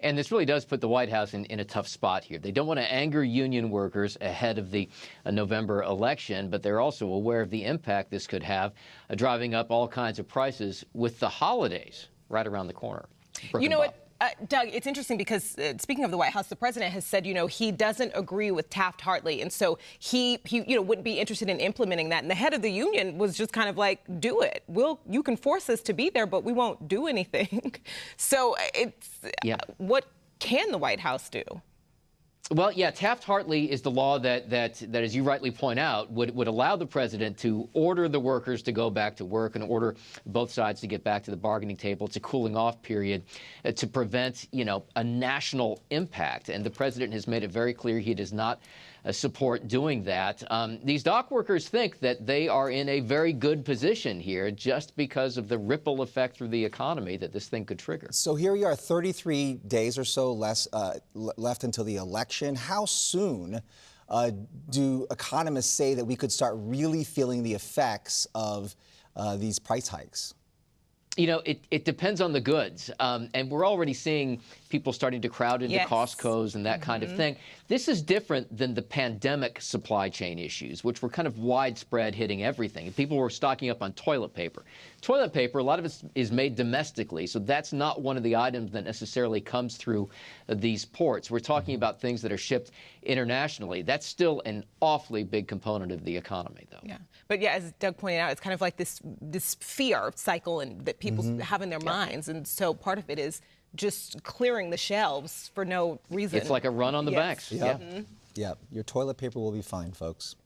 And this really does put the White House in a tough spot here. They don't want to anger union workers ahead of the November election, but they're also aware of the impact this could have, driving up all kinds of prices with the holidays right around the corner. You know what? Doug, it's interesting because speaking of the White House, the president has said, he doesn't agree with Taft-Hartley. And so he wouldn't be interested in implementing that. And the head of the union was just kind of like, do it. You can force us to be there, but we won't do anything. So what can the White House do? Well, yeah, Taft-Hartley is the law that, as you rightly point out, would allow the president to order the workers to go back to work and order both sides to get back to the bargaining table. It's a cooling off period to prevent, a national impact. And the president has made it very clear he does not support doing that. These dock workers think that they are in a very good position here just because of the ripple effect through the economy that this thing could trigger. So here we are, 33 days or so left until the election. How soon do economists say that we could start really feeling the effects of these price hikes? It depends on the goods. And we're already seeing people starting to crowd into Costco's and that kind of thing. This is different than the pandemic supply chain issues, which were kind of widespread, hitting everything. People were stocking up on toilet paper. Toilet paper, a lot of it is made domestically, so that's not one of the items that necessarily comes through these ports. We're talking about things that are shipped internationally. That's still an awfully big component of the economy, though. Yeah, but as Doug pointed out, it's kind of like this fear cycle that people have in their minds, and so part of it is just clearing the shelves for no reason. It's like a run on the banks. Yeah, your toilet paper will be fine, folks.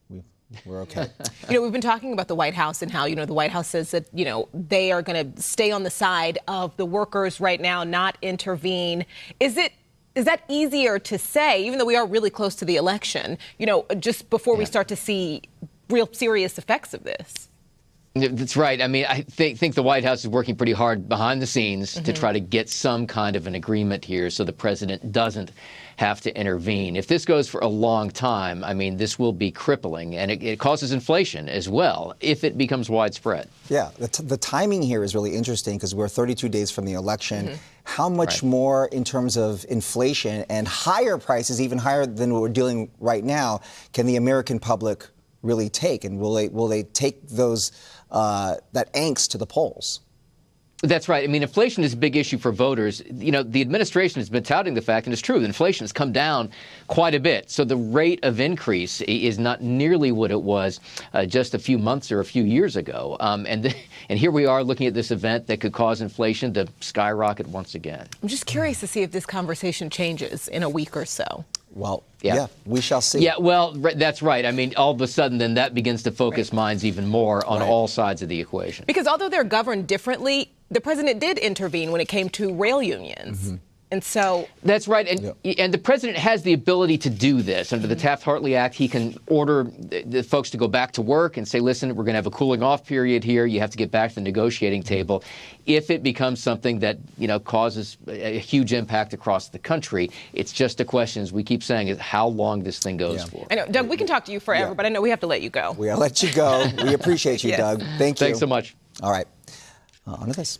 We're okay. We've been talking about the White House and how, the White House says that, they are going to stay on the side of the workers right now, not intervene. Is that easier to say, even though we are really close to the election, just before we start to see real serious effects of this? That's right. I mean, I think the White House is working pretty hard behind the scenes to try to get some kind of an agreement here so the president doesn't have to intervene. If this goes for a long time, I mean, this will be crippling, and it causes inflation as well if it becomes widespread. Yeah, the timing here is really interesting because we're 32 days from the election. How much more in terms of inflation and higher prices, even higher than what we're dealing right now, can the American public really take? And will they take those that angst to the polls? That's right. I mean, inflation is a big issue for voters. The administration has been touting the fact, and it's true, that inflation has come down quite a bit. So the rate of increase is not nearly what it was just a few months or a few years ago. And here we are looking at this event that could cause inflation to skyrocket once again. I'm just curious to see if this conversation changes in a week or so. Well, yeah, we shall see. Yeah, well, that's right. I mean, all of a sudden, then that begins to focus minds even more on all sides of the equation. Because although they're governed differently, the president did intervene when it came to rail unions. And so that's right. And the president has the ability to do this. Under the Taft-Hartley Act, he can order the folks to go back to work and say, listen, we're going to have a cooling off period here. You have to get back to the negotiating table. If it becomes something that, causes a huge impact across the country, it's just a question, as we keep saying, is how long this thing goes for. I know, Doug, we can talk to you forever, but I know we have to let you go. We'll let you go. We appreciate you, Doug. Thank you. Thanks so much. All right. On to this.